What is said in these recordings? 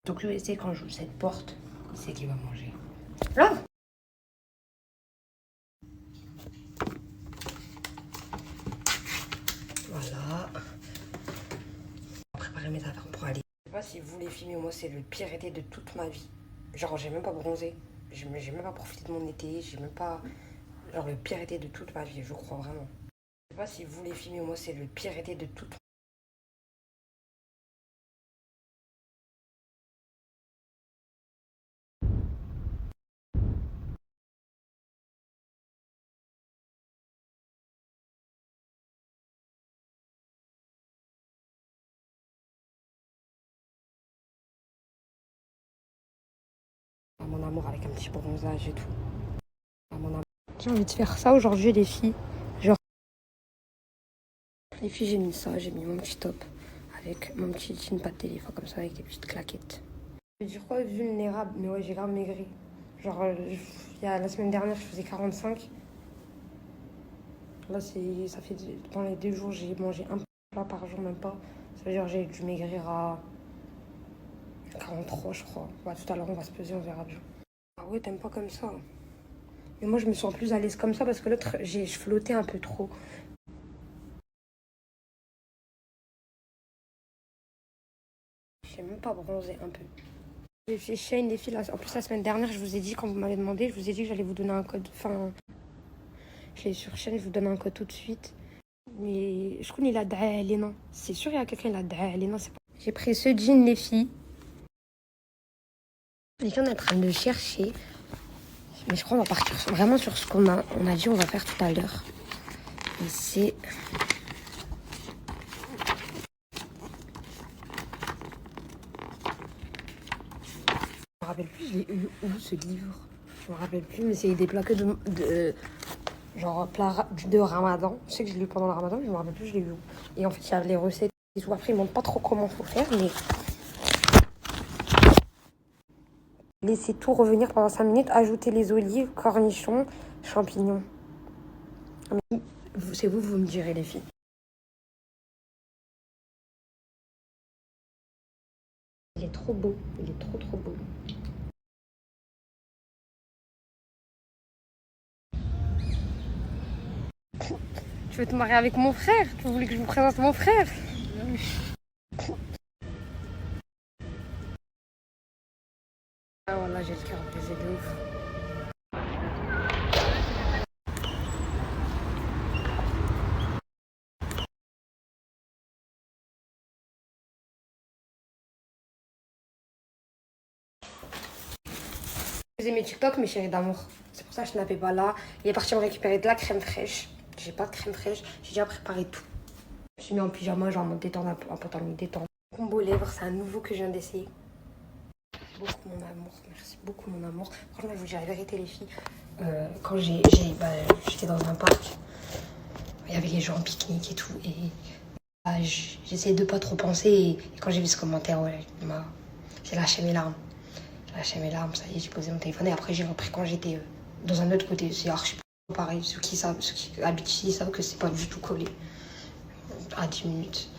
Donc lui, c'est quand j'ouvre cette porte, il sait qu'il va manger. Là. Voilà. Préparer mes affaires pour aller. Je sais pas si vous les filles, mais moi c'est le pire été de toute ma vie. Genre j'ai même pas bronzé. J'ai même pas profité de mon été. J'ai même pas. Genre le pire été de toute ma vie, je crois vraiment. Je sais pas si vous les filles, mais moi c'est le pire été de toute. À mon amour avec un petit bronzage et tout. À mon amour. J'ai envie de faire ça aujourd'hui les filles. Genre. Les filles j'ai mis ça, j'ai mis mon petit top. Avec mon petit jean pas de téléphone comme ça avec des petites claquettes. Je veux dire quoi vulnérable, mais ouais j'ai grave maigri. Genre il y a la semaine dernière je faisais 45. Là ça fait pendant les 2 jours j'ai mangé un plat par jour même pas. Ça veut dire j'ai dû maigrir à 43 je crois. Ouais, tout à l'heure on va se peser, on verra bien. Ah ouais t'aimes pas comme ça. Mais moi je me sens plus à l'aise comme ça parce que l'autre je flottais un peu trop. J'ai même pas bronzé un peu. J'ai fait Shane, les filles. En plus, la semaine dernière, je vous ai dit, quand vous m'avez demandé, je vous ai dit que j'allais vous donner un code. Enfin, je l'ai sur Shane, je vous donne un code tout de suite. Mais je connais la Léna. C'est sûr, il y a quelqu'un, la Léna. J'ai pris ce jean, les filles. Les filles, on est en train de chercher. Mais je crois qu'on va partir vraiment sur ce qu'on a dit, on va faire tout à l'heure. Et c'est. Je me rappelle plus, je l'ai eu où ce livre? Je me rappelle plus, mais c'est des plaques genre plat de Ramadan. Je sais que je l'ai lu pendant le Ramadan, mais je me rappelle plus, je l'ai lu où. Et en fait, il y a les recettes et tout. Après, ils montrent pas trop comment faut faire, mais. Laissez tout revenir pendant 5 minutes. Ajoutez les olives, cornichons, champignons. C'est vous me direz, les filles. Il est trop beau. Il est trop, trop beau. Tu veux te marier avec mon frère? Tu voulais que je vous présente mon frère? Ah voilà, j'ai le cœur brisé de ouf. Je faisais mes TikTok, mes chéris d'amour. C'est pour ça que je n'avais pas là. Il est parti me récupérer de la crème fraîche. J'ai pas de crème fraîche. J'ai déjà préparé tout. Je me suis mis en pyjama, genre en détente, un pantalon détente. Combo lèvres, c'est un nouveau que je viens d'essayer. Beaucoup mon amour, merci beaucoup mon amour. Franchement, je vous dis la vérité les filles. Quand j'étais dans un parc, il y avait les gens en pique-nique et tout. Et j'essayais de pas trop penser. Et quand j'ai vu ce commentaire, ouais, j'ai lâché mes larmes. J'ai lâché mes larmes, ça y est, j'ai posé mon téléphone. Et après, j'ai repris quand j'étais dans un autre côté. C'est archi pareil. Ceux qui habitent ici savent que c'est pas du tout collé. À 10 minutes.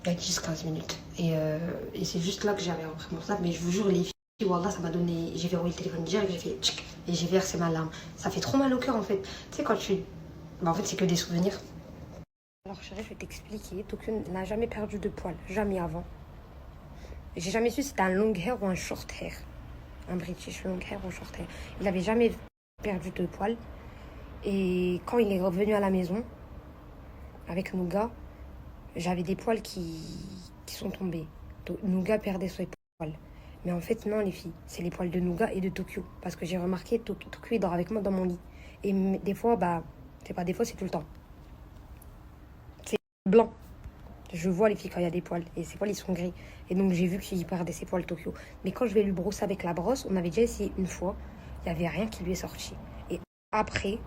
À 10-15 minutes. Et c'est juste là que j'avais repris mon sac. Mais je vous jure, les filles, Wallah, ça m'a donné. J'ai verrouillé le téléphone direct, j'ai fait tchic, et j'ai versé ma larme. Ça fait trop mal au cœur en fait. Tu sais, quand tu. Bah, en fait, c'est que des souvenirs. Alors, chérie, je vais t'expliquer. Tokyo n'a jamais perdu de poils. Jamais avant. J'ai jamais su si c'était un long hair ou un short hair. Un British long hair ou short hair. Il avait jamais perdu de poils. Et quand il est revenu à la maison, avec Nougat, j'avais des poils qui sont tombés. Nougat perdait ses poils. Mais en fait, non, les filles, c'est les poils de Nougat et de Tokyo. Parce que j'ai remarqué, Tokyo, il dort avec moi dans mon lit. Et des fois, c'est pas des fois, c'est tout le temps. C'est blanc. Je vois les filles quand il y a des poils. Et ses poils, ils sont gris. Et donc, j'ai vu qu'il perdait ses poils Tokyo. Mais quand je vais lui brosser avec la brosse, on avait déjà essayé une fois. Il n'y avait rien qui lui est sorti. Et après,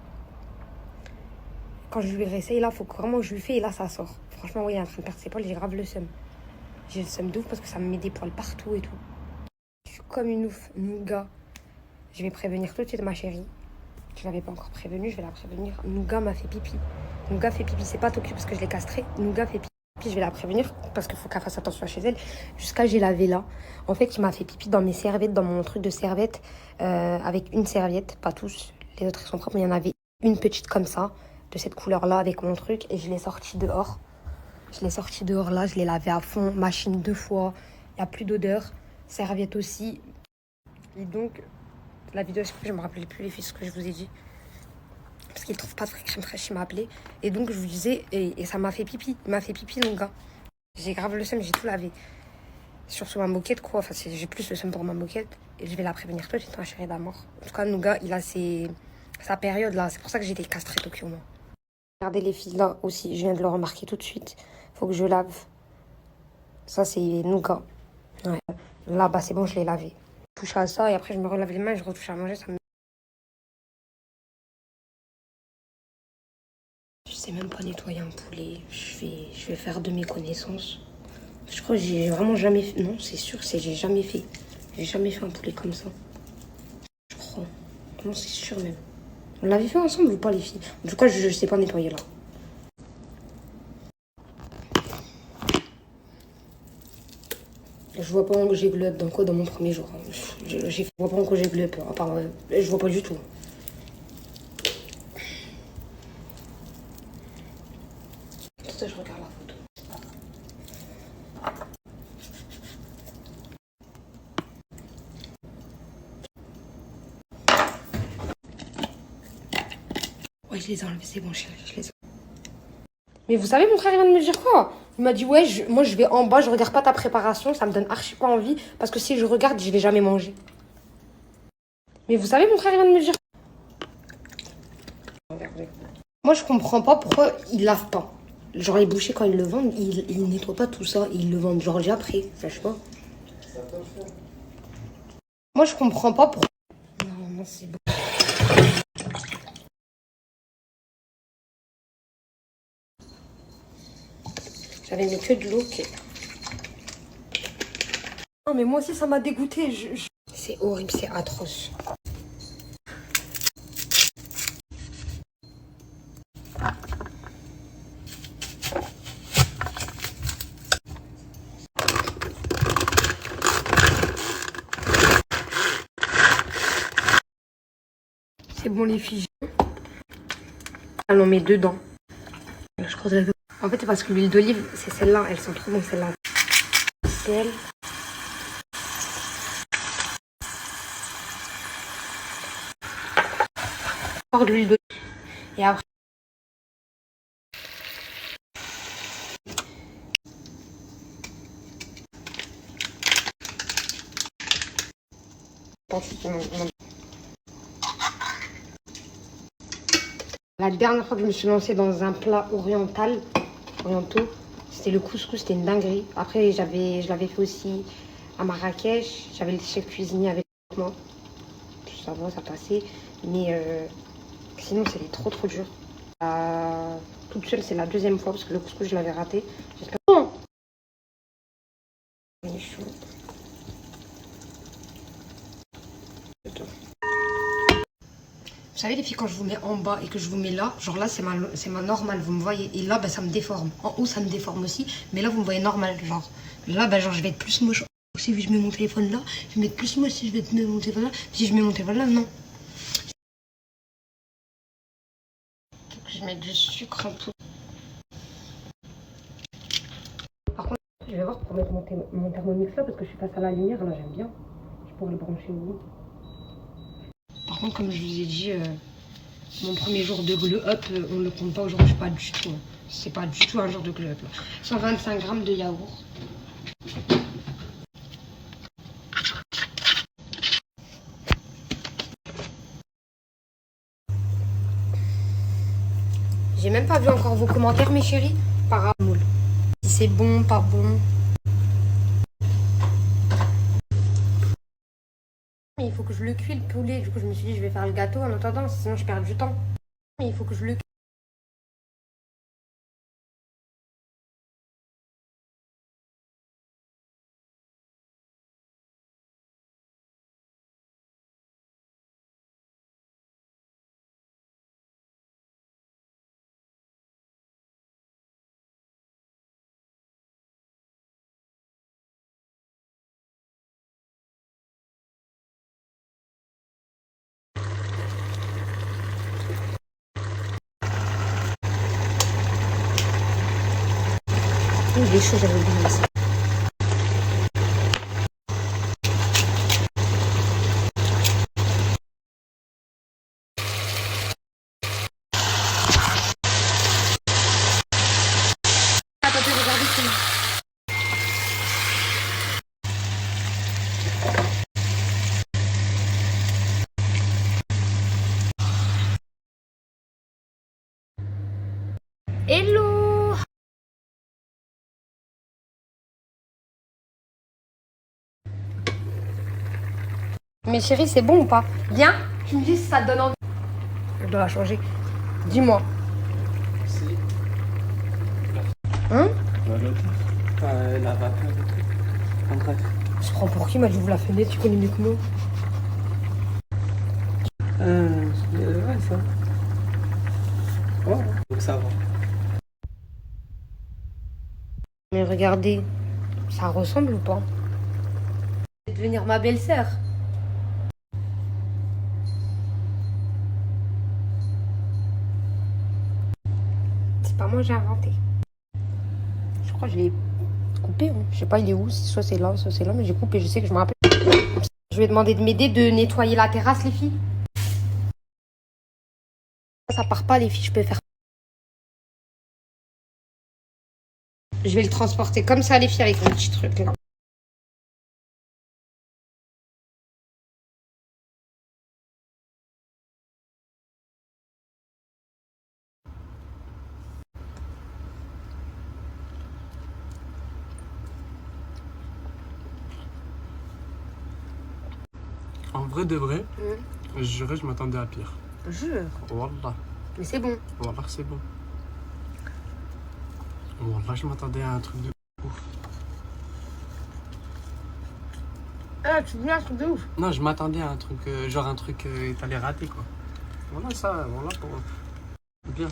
quand je lui réessaye, là, il faut vraiment que je lui fais. Et là, ça sort. Franchement, oui, il est en train de perdre ses poils. J'ai grave le seum. J'ai le seum de ouf parce que ça me met des poils partout et tout. Je suis comme une ouf. Nougat. Je vais prévenir tout de suite ma chérie. Je l'avais pas encore prévenue, je vais la prévenir. Nougat m'a fait pipi. Nougat fait pipi. C'est pas Tokyo parce que je l'ai castré. Nougat fait pipi. Puis je vais la prévenir parce qu'il faut qu'elle fasse attention chez elle. Jusqu'à j'ai lavé là. En fait, il m'a fait pipi dans mes serviettes, dans mon truc de serviette, avec une serviette, pas tous. Les autres ils sont propres, mais il y en avait une petite comme ça, de cette couleur-là, avec mon truc, et je l'ai sortie dehors. Je l'ai sortie dehors là, je l'ai lavé à fond, machine 2 fois, il n'y a plus d'odeur, serviette aussi. Et donc, la vidéo, je me rappelais plus les filles, ce que je vous ai dit. Parce qu'il trouve pas de crème fraîche, il m'a appelé. Et donc, je vous disais, et ça m'a fait pipi. Il m'a fait pipi, mon gars. J'ai grave le seum, j'ai tout lavé. Surtout ma moquette, quoi. Enfin, j'ai plus le seum pour ma moquette. Et je vais la prévenir. Toi, t'es un chéri d'amour. En tout cas, Nougat, il a sa période là. C'est pour ça que j'ai été castrée Tokyo, moi. Regardez les filles là aussi. Je viens de le remarquer tout de suite. Faut que je lave. Ça, c'est Nougat. Ouais. Là, bah, c'est bon, je l'ai lavé. Je touche à ça et après, je me relave les mains et je retouche à manger. Je sais même pas nettoyer un poulet. Je vais faire de mes connaissances. Je crois que j'ai vraiment jamais fait. Non, c'est sûr, j'ai jamais fait. J'ai jamais fait un poulet comme ça. Je crois. Non, c'est sûr même. On l'avait fait ensemble ou pas, les filles? En tout cas, je sais pas nettoyer là. Je vois pas en j'ai globe dans quoi dans mon premier jour. Je vois pas en quoi j'ai globe. À part, je vois pas du tout. Ça, je regarde la photo. Ouais, je les ai enlevés, c'est bon, chérie, je les ai. Mais vous savez, mon frère, il vient de me dire quoi? Il m'a dit, ouais, moi, je vais en bas, je regarde pas ta préparation, ça me donne archi pas envie, parce que si je regarde, je vais jamais manger. Mais vous savez, mon frère, il vient de me dire. Regardez. Moi, je comprends pas pourquoi ils lavent pas. Genre, les bouchers, quand ils le vendent, ils nettoient pas tout ça, ils le vendent genre déjà après. Enfin, je sais pas. Moi, je comprends pas pourquoi. Non, c'est bon. J'avais mis que de l'eau. Non, mais moi aussi, ça m'a dégoûté. C'est horrible, c'est atroce. C'est bon, les filles. Ah non, mais dedans. Je croise la. En fait, c'est parce que l'huile d'olive, c'est celle-là. Elles sont trop bonnes, celles-là. Celle. Encore de l'huile d'olive. Et après. La dernière fois que je me suis lancée dans un plat orientaux, c'était le couscous, c'était une dinguerie. Après, je l'avais fait aussi à Marrakech. J'avais le chef cuisinier avec moi. Ça va, ça passait. Mais sinon, c'était trop trop dur. Toute seule, c'est la deuxième fois parce que le couscous, je l'avais raté. J'espère. Bon. Il est chaud. Vous savez, les filles, quand je vous mets en bas et que je vous mets là, genre là, c'est ma normale, vous me voyez. Et là, bah, ça me déforme. En haut, ça me déforme aussi. Mais là, vous me voyez normal, genre. Là, bah, genre, je vais être plus moche. Si je mets mon téléphone là, je vais mettre plus moche si je vais mettre mon téléphone là. Si je mets mon téléphone là, non. Faut que je mette du sucre en tout. Par contre, je vais voir pour mettre mon thermomix là parce que je suis face à la lumière. Là, j'aime bien. Je pourrais le brancher où? Par contre, comme je vous ai dit, mon premier jour de glow up, on ne le compte pas aujourd'hui, pas du tout. C'est pas du tout un jour de glow up. 125 grammes de yaourt. J'ai même pas vu encore vos commentaires, mes chéris, par rapport moule. Si c'est bon, pas bon. Mais il faut que je le cuise le poulet. Du coup, je me suis dit, je vais faire le gâteau en attendant, sinon je perds du temps. Mais il faut que je le il est chaud, j'avais oublié ça. Attendez, regardez ça. Hello! Mais chérie, c'est bon ou pas? Viens, tu me dis si ça te donne envie. Je dois la changer. Dis-moi. Si. Hein? La vapeur et tout. En bref. Je prends pour qui? M'a dit, ouvre la fenêtre, tu connais mieux que moi. Ouais, ça. Ouais, donc ça va. Mais regardez, ça ressemble ou pas? C'est devenir ma belle-sœur. C'est pas moi, j'ai inventé. Je crois que je l'ai coupé. Hein. Je sais pas, il est où? Soit c'est là, mais j'ai coupé. Je sais que je me rappelle. Je vais demander de m'aider de nettoyer la terrasse, les filles. Ça part pas, les filles, je peux faire. Je vais le transporter comme ça, les filles, avec un petit truc là. En vrai de vrai, je jurais, je m'attendais à pire. Jure. Wallah. Mais c'est bon. Wallah, c'est bon. Wallah, je m'attendais à un truc de ouf. Ah, tu viens un truc de ouf. Non, je m'attendais à un truc, genre un truc, t'allais rater quoi. Voilà ça, voilà pour. Bien.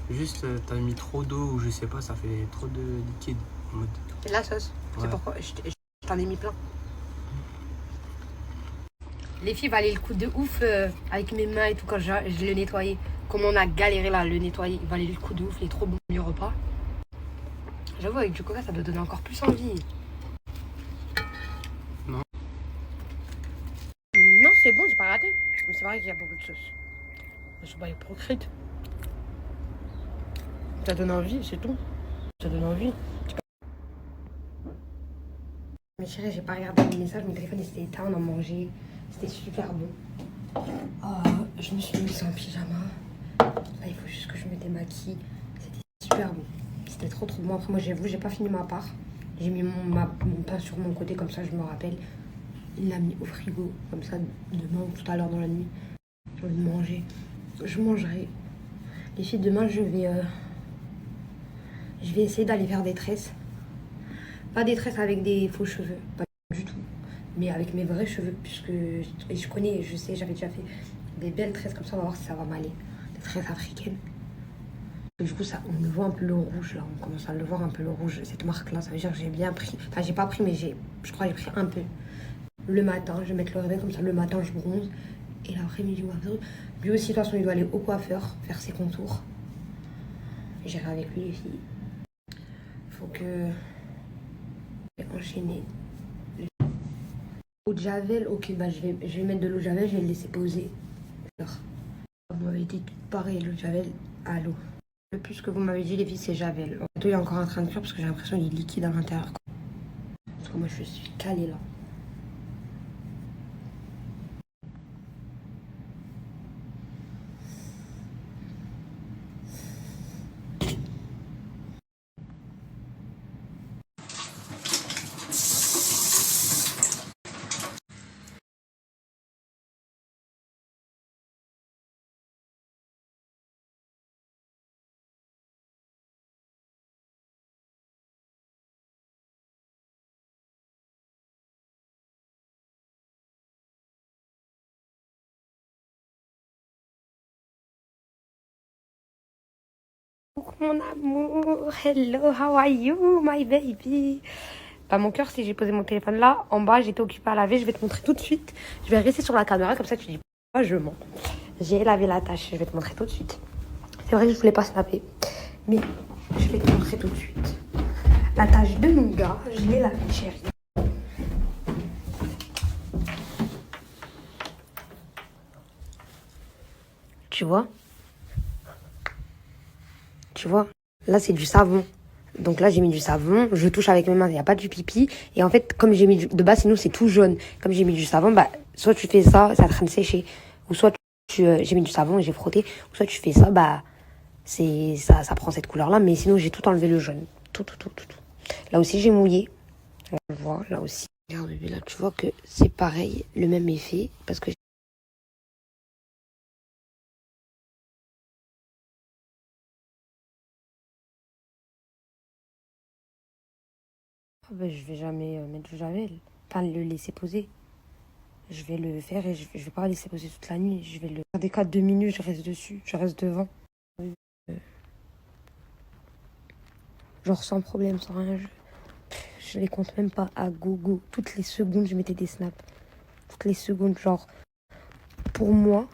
Juste, t'as mis trop d'eau ou je sais pas, ça fait trop de liquide. En mode. C'est de la sauce. Ouais. C'est pourquoi je t'en ai mis plein. Les filles valaient le coup de ouf avec mes mains et tout quand je le nettoyais. Comme on a galéré là, le nettoyer. Il valait le coup de ouf, il est trop bon le repas. J'avoue, avec du coca, ça doit donner encore plus envie. Non. Non, c'est bon, j'ai pas raté. Mais c'est vrai qu'il y a beaucoup de sauce. Je suis pas hypocrite. Ça donne envie, c'est tout. Ça donne envie. Mais chérie, j'ai pas regardé mes messages, mon téléphone était éteint, on a mangé. C'était super bon. Oh, je me suis mise en pyjama. Là, il faut juste que je me démaquille. C'était super bon. C'était trop bon. Après, moi, j'avoue, j'ai pas fini ma part. J'ai mis mon pain sur mon côté, comme ça, je me rappelle. Il l'a mis au frigo, comme ça, demain ou tout à l'heure dans la nuit. J'ai envie de manger. Je mangerai. Les filles, demain, je vais essayer d'aller faire des tresses. Pas des tresses avec des faux cheveux, pas du tout. Mais avec mes vrais cheveux, puisque je connais, je sais, j'avais déjà fait des belles tresses comme ça, on va voir si ça va m'aller. Des tresses africaines. Et du coup, ça, on le voit un peu le rouge, là, on commence à le voir un peu le rouge, cette marque-là, ça veut dire que j'ai bien pris. Enfin, j'ai pas pris, mais je crois que j'ai pris un peu. Le matin, je vais mettre le réveil comme ça, le matin, je bronze. Et l'après-midi, lui aussi, de toute façon, il doit aller au coiffeur, faire ses contours. J'irai avec lui, les filles. Faut que... Je vais enchaîner. Eau de javel, ok, bah je vais mettre de l'eau de javel, je vais le laisser poser. Alors, vous m'avez dit pareil, l'eau de javel à l'eau. Le plus que vous m'avez dit, les filles, c'est javel. Il est encore en train de cuire parce que j'ai l'impression qu'il est liquide à l'intérieur. Parce que moi, je suis calée là. Mon amour, hello, how are you, my baby? Bah, mon cœur, si j'ai posé mon téléphone là, en bas, j'étais occupée à laver, je vais te montrer tout de suite. Je vais rester sur la caméra, comme ça tu dis pas, je mens. J'ai lavé la tâche, je vais te montrer tout de suite. C'est vrai que je voulais pas snapper. Mais je vais te montrer tout de suite. La tâche de mon gars, je l'ai lavée, chérie. Tu vois? Tu vois? Là, c'est du savon. Donc là, j'ai mis du savon. Je touche avec mes mains, il n'y a pas du pipi. Et en fait, comme j'ai mis de base, sinon, c'est tout jaune. Comme j'ai mis du savon, bah, soit tu fais ça, ça est en train de sécher. Ou soit j'ai mis du savon et j'ai frotté. Ou soit tu fais ça, bah, ça prend cette couleur-là. Mais sinon, j'ai tout enlevé le jaune. Tout. Là aussi, j'ai mouillé. On le voit, là aussi. Regarde, bébé, là, tu vois que c'est pareil, le même effet. Parce que je vais jamais mettre du javel. Enfin, le laisser poser. Je vais le faire et je vais pas laisser poser toute la nuit. Je vais le faire des 4 2 minutes, je reste dessus, je reste devant. Genre sans problème, sans rien. Je les compte même pas à gogo. Toutes les secondes, je mettais des snaps. Toutes les secondes, genre, pour moi,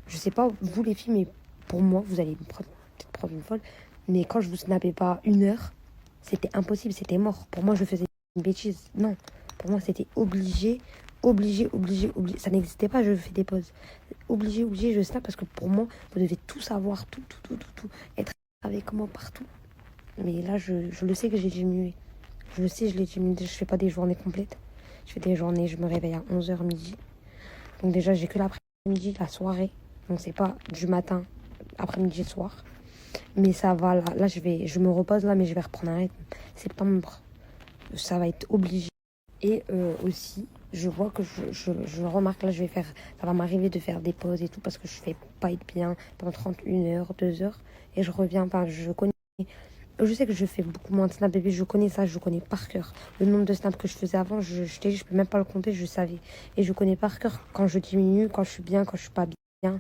je sais pas vous les filles, mais pour moi, vous allez peut-être prendre une folle, mais quand je vous snappais pas 1 heure, c'était impossible, c'était mort. Pour moi, je faisais une bêtise. Non, pour moi, c'était obligé. Ça n'existait pas, je fais des pauses. Obligé, je snap parce que pour moi, vous devez tout savoir, tout. Être avec moi partout. Mais là, je le sais que j'ai diminué. Je le sais, je l'ai diminué. Je fais pas des journées complètes. Je fais des journées, je me réveille à 11h midi. Donc déjà, j'ai que l'après-midi, la soirée. Donc c'est pas du matin, après-midi, soir. Mais ça va, là je me repose là, mais je vais reprendre un rythme. Septembre, ça va être obligé. Et aussi, je vois que je remarque, là, ça va m'arriver de faire des pauses et tout, parce que je fais pas être bien pendant 31 heures, 2 heures. Et je reviens, je sais que je fais beaucoup moins de snaps, bébé, je connais ça, je connais par cœur. Le nombre de snaps que je faisais avant, je t'ai dit, je peux même pas le compter, je savais. Et je connais par cœur quand je diminue, quand je suis bien, quand je suis pas bien.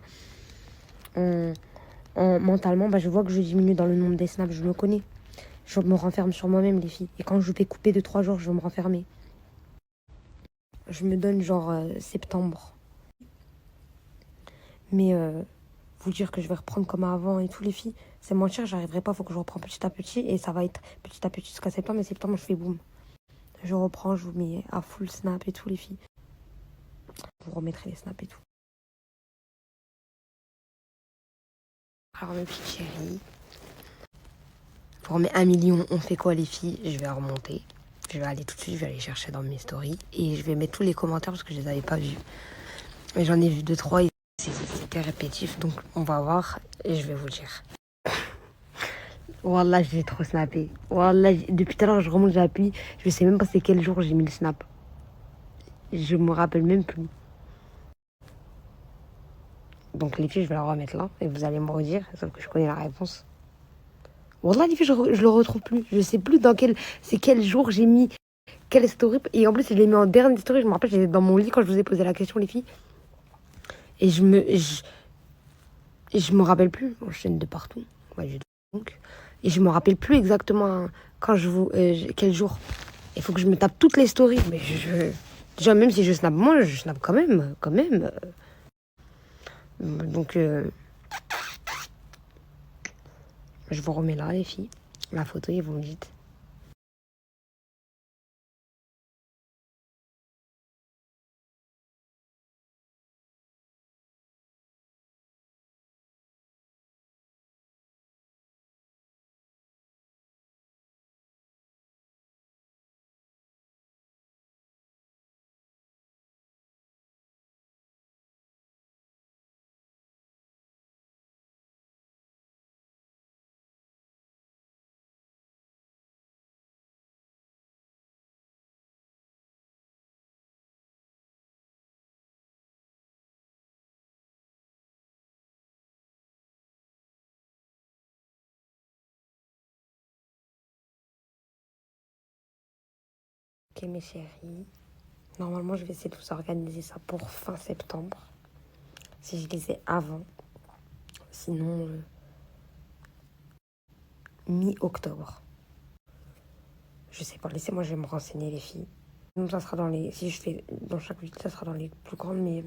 Mentalement, bah, je vois que je diminue dans le nombre des snaps, je me connais. Je me renferme sur moi-même, les filles. Et quand je vais couper de 3 jours, je vais me renfermer. Je me donne genre septembre. Mais vous dire que je vais reprendre comme avant et tout, les filles, c'est mentir, j'arriverai pas, faut que je reprends petit à petit. Et ça va être petit à petit jusqu'à septembre. Et septembre, je fais boum. Je reprends, je vous mets à full snap et tout, les filles. Vous remettrez les snaps et tout. Alors, mes petites chéries, pour mes 1 million, on fait quoi, les filles? Je vais remonter. Je vais aller tout de suite, je vais aller chercher dans mes stories. Et je vais mettre tous les commentaires parce que je les avais pas vus. Mais j'en ai vu 2-3 et c'était répétitif. Donc, on va voir et je vais vous dire. Wallah, j'ai trop snappé. Wallah, depuis tout à l'heure, je remonte, j'appuie. Je sais même pas c'est quel jour j'ai mis le snap. Je me rappelle même plus. Donc les filles, je vais la remettre là. Et vous allez me redire, sauf que je connais la réponse. Wallah, les filles, je le retrouve plus. Je sais plus c'est quel jour j'ai mis quelle story. Et en plus, je l'ai mis en dernière story. Je me rappelle, j'étais dans mon lit quand je vous ai posé la question, les filles. Et je me rappelle plus. Je chaîne de partout. Ouais, donc. Et je me rappelle plus exactement quand quel jour. Il faut que je me tape toutes les stories. Mais déjà, même si je snap moi, je snap quand même. Donc, je vous remets là, les filles. La photo et vous me dites. Ok, mes chéris. Normalement, je vais essayer de vous organiser ça pour fin septembre. Si je les ai avant. Sinon, mi-octobre. Je sais pas, laissez-moi, je vais me renseigner, les filles. Donc, ça sera si je fais dans chaque vidéo, ça sera dans les plus grandes, mais